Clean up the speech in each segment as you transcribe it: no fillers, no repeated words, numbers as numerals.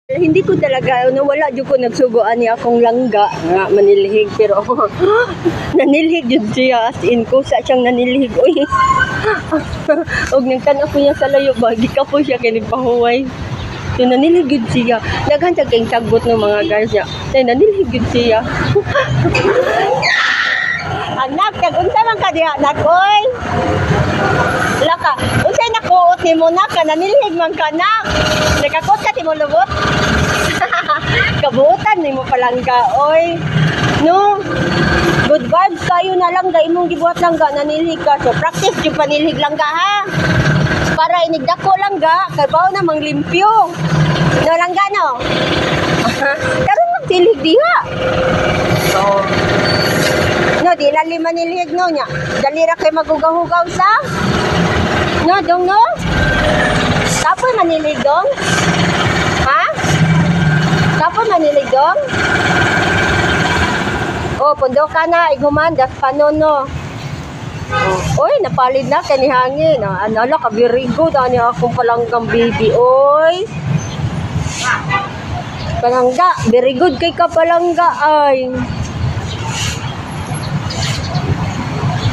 Hindi ko talaga, nawala dyan ko nagsugoan niya akong langga nga manilhig, pero nanilhig yun siya, as in ko sa siyang nanilhig. Uy, og nagtanong ko niya sa layo, bagi ka po siya kinipahuway. So nanilhig yun siya, naghantag kayong sagbot ng mga guys niya, nanilhig yun siya. Anak, unsa man ka diha, anak, oy? Wala ka, unsay nakuot ni mo na ka, nanilhig man ka, anak. Nakakot ka, di mo lubot? Kabuutan ni mo palang ka, oy. No, good vibes kayo na lang, dahil mong gibuhat lang ka, nanilhig ka. So, practice yung panilhig lang ka, ha? Para inigdako lang ka, kabaw na manglimpyo. No lang ka, no? Karoon magsilhig diha. So, no, di na lima nilhig, no, niya. Dalira kayo magugaw-hugaw sa? No, dong, no? Tapoy manilig, dong? Ha? Tapoy manilig, dong? Oh, pundo ka na, iguman, das panon, no? Oy, napalid na, kanihangin. Anala ka, very good. Ano akong palanggang baby, oy. Palangga, very good kay ka palangga, ay.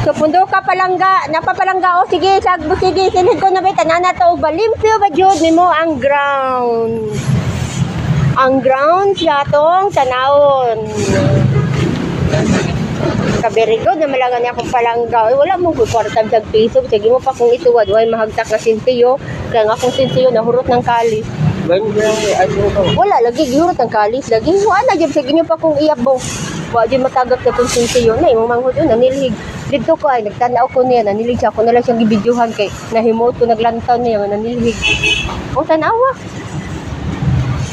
So, pundo ka palangga, napapalangga, o sige, sagbo, sige, sinid ko na ba, tanana to, balimpyo ba, Jud, mo ang ground. Ang ground siya tong tanawon. Kaberigo na malangan niya akong palangga, ay, wala mong kwartab sa piso, sige mo pa kung ituwad, way mahagtak na sintiyo, kaya nga akong sintiyo, nahurot ng kalis. Wala, lagi, gihurot ng kalis, lagi, wala, Jud, sige nyo pa kung iyabong. Wa di matagap na itong sintiyo na, imong manghod yun, nanilhig. Dito ko ay, nagtanaw ko niya, nanilhig siya. Ako na lang siyang gibidyohan kay nahimot ko, naglantaw niya, nanilhig. O, tanawa.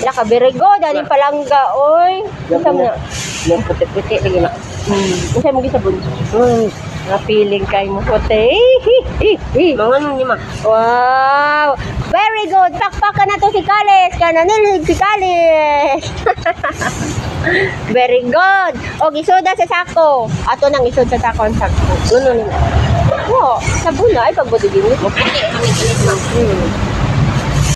Nakabirigo, dali palangga, oy. Isam na. Yung puti-puti, lagi na. Isam mo gisabon. Napiling kay mo puti. Mga nung lima. Wow. Very good. Pakpakan na to si Kalis. Kana nilhig si Kalis. Very good. O, gisoda sa sako. Ato nang isod sa sako ang sako. Gulo nila. Oo, sabon na. Ay, pagbudigin. Maputi.